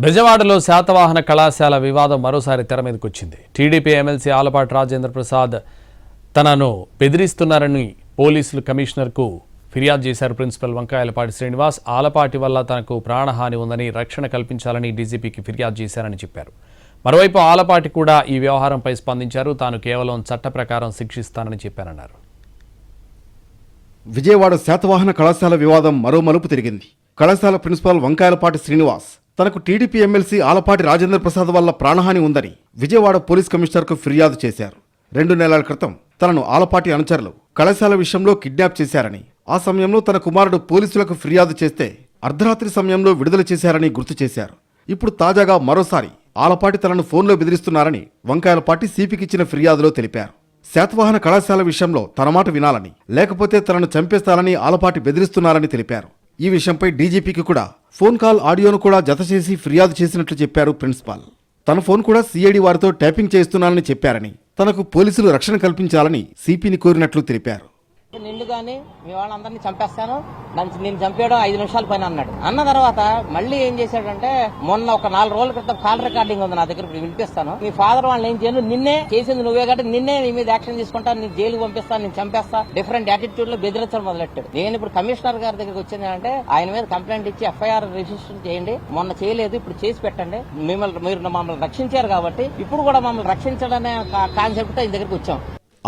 బెజవాడలో శాతవాహన కళాశాల వివాదం మరోసారి తెర మీదకొచ్చింది. టీడీపీ ఎమ్మెల్సీ ఆలపాటి రాజేంద్ర ప్రసాద్ తనను బెదిరిస్తున్నారని పోలీసులు కమిషనర్కు ఫిర్యాదు చేశారు. ప్రిన్సిపల్ వంకాయలపాటి శ్రీనివాస్ ఆలపాటి వల్ల తనకు ప్రాణహాని ఉందని, రక్షణ కల్పించాలని డీజీపీకి ఫిర్యాదు చేశారని చెప్పారు. మరోవైపు ఆలపాటి కూడా ఈ వ్యవహారంపై స్పందించారు. తాను కేవలం చట్ట ప్రకారం శిక్షిస్తానని చెప్పారన్నారు. విజయవాడ శాతవాహన కళాశాల వివాదం మరో మలుపు తిరిగింది. కళాశాల ప్రిన్సిపాల్ వంకాయలపాటి శ్రీనివాస్ తనకు టీడీపీ ఎమ్మెల్సీ ఆలపాటి రాజేంద్ర ప్రసాద్ వల్ల ప్రాణహాని ఉందని విజయవాడ పోలీస్ కమిషనర్కు ఫిర్యాదు చేశారు. 2 నెలల క్రితం తనను ఆలపాటి అనుచరులు కళాశాల విషయంలో కిడ్నాప్ చేశారని, ఆ సమయంలో తన కుమారుడు పోలీసులకు ఫిర్యాదు చేస్తే అర్ధరాత్రి సమయంలో విడుదల చేశారని గుర్తు చేశారు. ఇప్పుడు తాజాగా మరోసారి ఆలపాటి తనను ఫోన్లో బెదిరిస్తున్నారని వంకాయలపాటి సిపికిచ్చిన ఫిర్యాదులో తెలిపారు. శాతవాహన కళాశాల విషయంలో తన మాట వినాలని, లేకపోతే తనను చంపేస్తారని ఆలపాటి బెదిరిస్తున్నారని తెలిపారు. ఈ విషయంపై డీజీపీకి కూడా ఫోన్ కాల్ ఆడియోను కూడా జతచేసి ఫిర్యాదు చేసినట్లు చెప్పారు ప్రిన్సిపాల్. తన ఫోన్ కూడా సిఐడి వారితో ట్యాపింగ్ చేస్తున్నానని చెప్పారని, తనకు పోలీసులు రక్షణ కల్పించాలని సిపిని కోరినట్లు తెలిపారు. నిన్ను కానీ మీ వాళ్ళందరినీ చంపేస్తాను, నేను చంపేయడం 5 నిమిషాల పైన అన్నాడు. అన్న తర్వాత మళ్ళీ ఏం చేశాడంటే, మొన్న ఒక 4 రోజుల క్రితం కాల్ రికార్డింగ్ ఉంది నా దగ్గర, వినిపిస్తాను. మీ ఫాదర్ వాళ్ళని ఏం చేయను, నిన్నే చేసింది నువ్వే కాబట్టి నిన్నే నీ మీద యాక్షన్ తీసుకుంటాను, నేను జైలుకి పంపిస్తాను, నేను చంపేస్తా, డిఫరెంట్ యాటిట్యూడ్ లో బెదిరించడం మొదలెట్టాడు. నేను ఇప్పుడు కమిషనర్ గారి దగ్గరికి వచ్చింది అంటే, ఆయన మీద కంప్లైంట్ ఇచ్చి ఎఫ్ఐఆర్ రిజిస్టర్ చేయండి, మొన్న చేయలేదు ఇప్పుడు చేసి పెట్టండి, మీరు మమ్మల్ని రక్షించారు కాబట్టి ఇప్పుడు కూడా మమ్మల్ని రక్షించడనే కాన్సెప్ట్ తో ఈ దగ్గరికి వచ్చాం.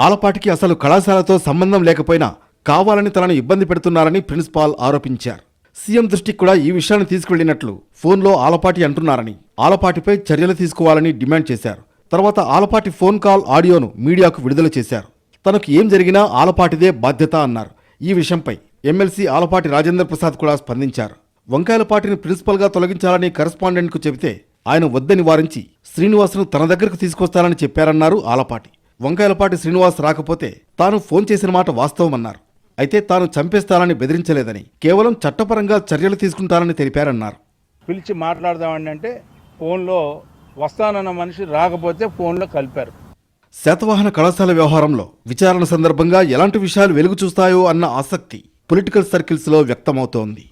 ఆలపాటికి అసలు కళాశాలతో సంబంధం లేకపోయినా కావాలని తనను ఇబ్బంది పెడుతున్నారని ప్రిన్సిపాల్ ఆరోపించారు. సీఎం దృష్టికి కూడా ఈ విషయాన్ని తీసుకువెళ్లినట్లు ఫోన్లో ఆలపాటి అంటున్నారని, ఆలపాటిపై చర్యలు తీసుకోవాలని డిమాండ్ చేశారు. తర్వాత ఆలపాటి ఫోన్ కాల్ ఆడియోను మీడియాకు విడుదల చేశారు. తనకు ఏం జరిగినా ఆలపాటిదే బాధ్యత అన్నారు. ఈ విషయంపై ఎమ్మెల్సీ ఆలపాటి రాజేంద్ర ప్రసాద్ కూడా స్పందించారు. వంకాయలపాటిని ప్రిన్సిపల్గా తొలగించాలని కరెస్పాండెంట్కు చెబితే ఆయన వద్దని వారించి శ్రీనివాస్ను తన దగ్గరకు తీసుకొస్తారని చెప్పారన్నారు ఆలపాటి. వంకాయలపాటి శ్రీనివాస్ రాకపోతే తాను ఫోన్ చేసిన మాట వాస్తవమన్నారు. అయితే తాను చంపేస్తానని బెదిరించలేదని, కేవలం చట్టపరంగా చర్యలు తీసుకుంటానని తెలిపారన్నారు. పిలిచి మాట్లాడదామని అంటే ఫోన్లో వస్తానన్న మనిషి రాకపోతే ఫోన్లో కలిపారు. శాతవాహన కళాశాల వ్యవహారంలో విచారణ సందర్భంగా ఎలాంటి విషయాలు వెలుగు చూస్తాయో అన్న ఆసక్తి పొలిటికల్ సర్కిల్స్లో వ్యక్తమవుతోంది.